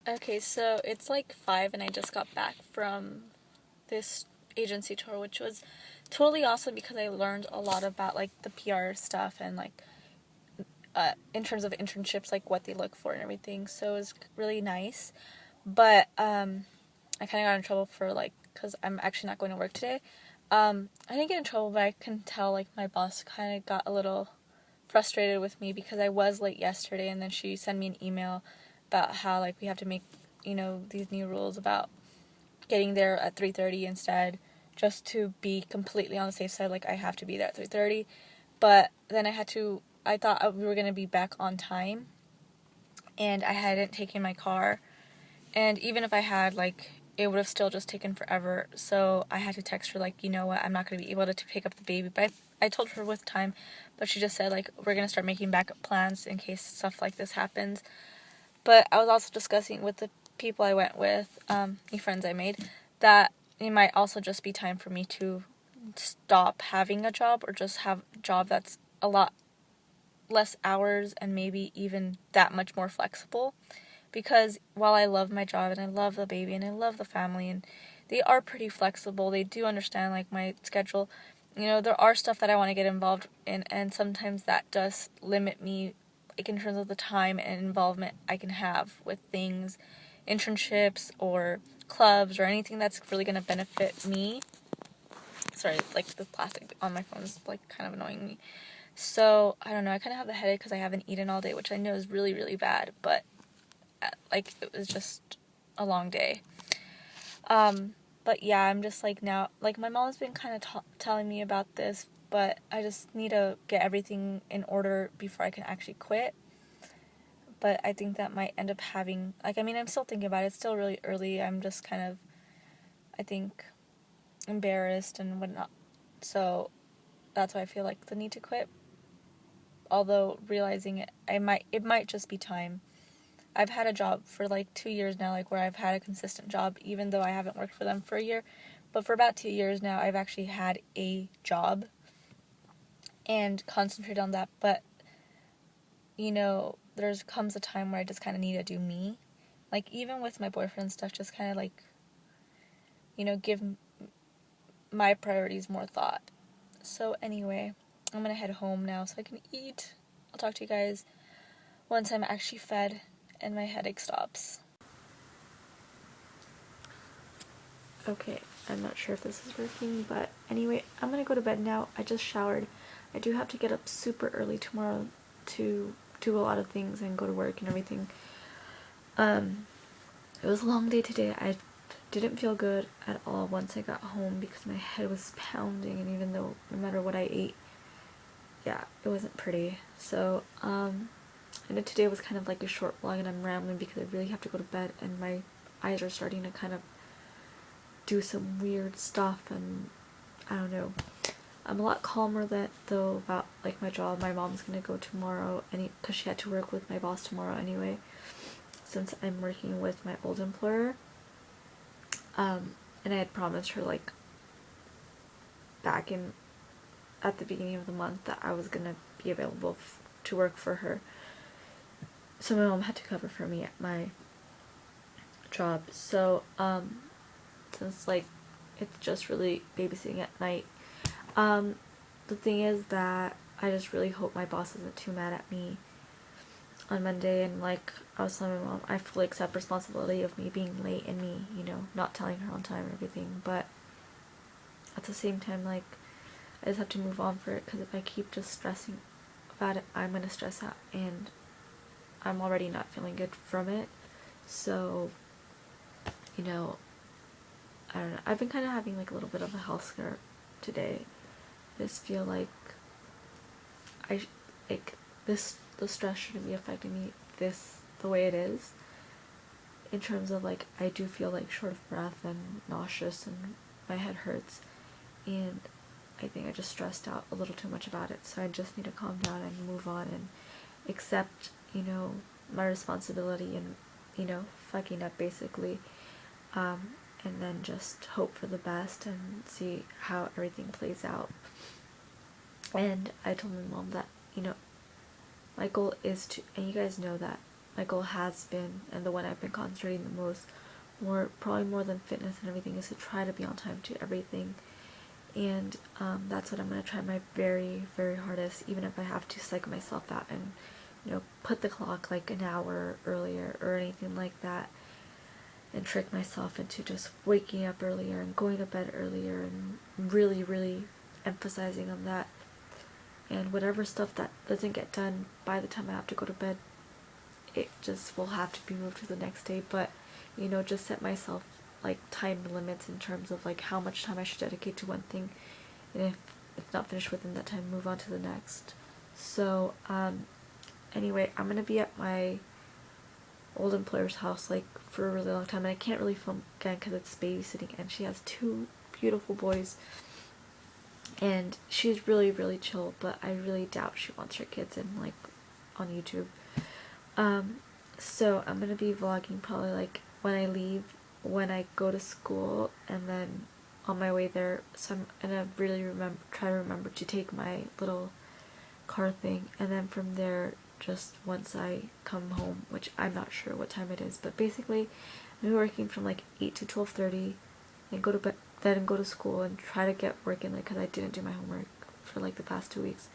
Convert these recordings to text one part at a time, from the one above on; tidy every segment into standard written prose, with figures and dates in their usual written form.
Okay, so it's like 5 and I just got back from this agency tour, which was totally awesome because I learned a lot about like the PR stuff and like in terms of internships, like what they look for and everything. So it was really nice. But I kind of got in trouble for like, because I'm actually not going to work today. I didn't get in trouble, but I can tell like my boss kind of got a little frustrated with me because I was late yesterday, and then she sent me an email about how like we have to make, these new rules about getting there at 3:30 instead, just to be completely on the safe side. Like I have to be there at 3:30, but then I thought we were going to be back on time, and I hadn't taken my car, and even if I had, like, it would have still just taken forever. So I had to text her, like, you know what, I'm not going to be able to pick up the baby. But I told her with time, but she just said, like, we're going to start making backup plans in case stuff like this happens. But I was also discussing with the people I went with, the friends I made, that it might also just be time for me to stop having a job or just have a job that's a lot less hours and maybe even that much more flexible. Because while I love my job and I love the baby and I love the family and they are pretty flexible, they do understand like my schedule. There are stuff that I want to get involved in, and sometimes that does limit me, like in terms of the time and involvement I can have with things, internships or clubs or anything that's really going to benefit me. Sorry, like the plastic on my phone is like kind of annoying me. So I don't know, I kind of have a headache because I haven't eaten all day, which I know is really, really bad, but like it was just a long day. But yeah, I'm just like now, like my mom's been kind of telling me about this, but I just need to get everything in order before I can actually quit. But I think that might end up having, like, I mean, I'm still thinking about it. It's still really early. I'm just kind of, I think, embarrassed and whatnot. So that's why I feel like the need to quit. Although realizing it might just be time. I've had a job for like 2 years now, like where I've had a consistent job, even though I haven't worked for them for a year. But for about 2 years now, I've actually had a job and concentrate on that. But, there's comes a time where I just kind of need to do me. Like, even with my boyfriend stuff, just kind of like, give my priorities more thought. So, anyway, I'm gonna head home now so I can eat. I'll talk to you guys once I'm actually fed and my headache stops. Okay, I'm not sure if this is working, but anyway, I'm gonna go to bed now. I just showered. I do have to get up super early tomorrow to do a lot of things and go to work and everything. It was a long day today. I didn't feel good at all once I got home because my head was pounding, and even though no matter what I ate, yeah, it wasn't pretty. So, I know today was kind of like a short vlog and I'm rambling because I really have to go to bed and my eyes are starting to kind of do some weird stuff, and I don't know. I'm a lot calmer though about like my job. My mom's gonna go tomorrow, because she had to work with my boss tomorrow anyway, since I'm working with my old employer. And I had promised her like back in at the beginning of the month that I was gonna be available to work for her. So my mom had to cover for me at my job. So since like it's just really babysitting at night, the thing is that I just really hope my boss isn't too mad at me on Monday, and like I was telling my mom, I fully accept responsibility of me being late and me, not telling her on time and everything, but at the same time, like, I just have to move on for it, because if I keep just stressing about it, I'm gonna stress out, and I'm already not feeling good from it. So, I don't know. I've been kind of having like a little bit of a health scare today. I just feel like I like the stress shouldn't be affecting me the way it is. In terms of like, I do feel like short of breath and nauseous and my head hurts, and I think I just stressed out a little too much about it. So I just need to calm down and move on and accept, my responsibility and, fucking up basically. And then just hope for the best and see how everything plays out. And I told my mom that, my goal is to, and you guys know that my goal has been, and the one I've been concentrating the most, probably more than fitness and everything, is to try to be on time to everything. And that's what I'm going to try my very, very hardest, even if I have to psych myself out and, put the clock like an hour earlier or anything like that, and trick myself into just waking up earlier and going to bed earlier, and really, really emphasizing on that. And whatever stuff that doesn't get done by the time I have to go to bed, it just will have to be moved to the next day. But just set myself like time limits in terms of like how much time I should dedicate to one thing, and if it's not finished within that time, move on to the next. So anyway, I'm gonna be at my old employer's house like for a really long time, and I can't really film again because it's babysitting, and she has two beautiful boys, and she's really, really chill, but I really doubt she wants her kids in like on YouTube. So I'm gonna be vlogging probably like when I leave, when I go to school, and then on my way there. So I'm gonna really try to remember to take my little car thing, and then from there, just once I come home, which I'm not sure what time it is, but basically I'm working from like 8 to 12:30, and go to bed, then go to school and try to get work in, like, because I didn't do my homework for like the past 2 weeks.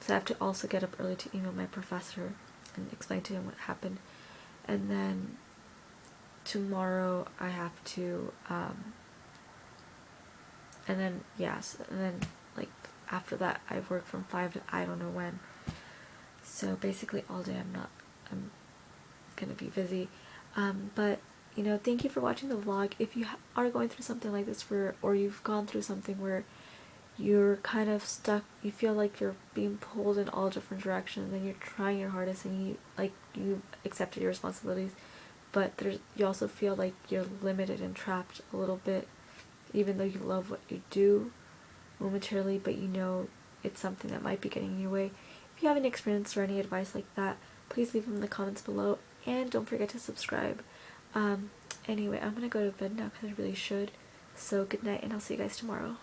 So I have to also get up early to email my professor and explain to him what happened. And then tomorrow I have to and then like after that I work from 5 to I don't know when. So basically all day I'm gonna be busy. But thank you for watching the vlog. If you are going through something like this, or you've gone through something where you're kind of stuck, you feel like you're being pulled in all different directions, and you're trying your hardest, and you accepted your responsibilities, but you also feel like you're limited and trapped a little bit, even though you love what you do momentarily, but it's something that might be getting in your way. If you have any experience or any advice like that, please leave them in the comments below, and don't forget to subscribe. Anyway, I'm gonna go to bed now because I really should. So good night, and I'll see you guys tomorrow.